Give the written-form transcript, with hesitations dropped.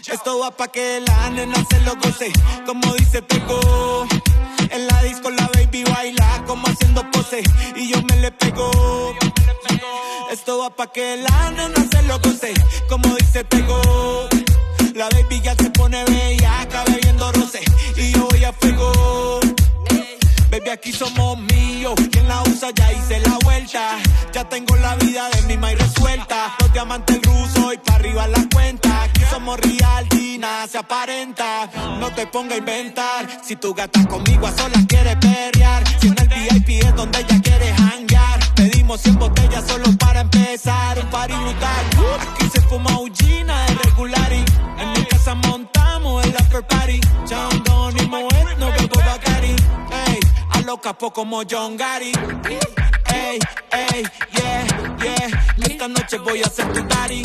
Esto va pa' que la nena se lo goce. Como dice Pego, en la disco la baby baila como haciendo pose y yo me le pego. Esto va pa' que la nena se lo goce. Como dice Pego, la baby ya se pone bellaca bebiendo roce y yo voy a fuego. Baby, aquí somos míos, quien la usa ya hice la vuelta. Ya tengo la vida de mi maíz resuelta. Los diamantes rusos y pa' arriba la cuenta. Aquí somos real y nada se aparenta. No te ponga a inventar, si tu gata conmigo a solas quiere perrear. Si en el VIP es donde ella quiere hanguear. Pedimos 100 botellas solo para empezar. Un party brutal, aquí se fuma Ugina de regular y en mi casa montamos el after party. Chandon y Moet, no bebo Bacari. Ey, a lo capo como John Gotti. Ey, ey, yeah, yeah. Esta noche voy a ser tu daddy.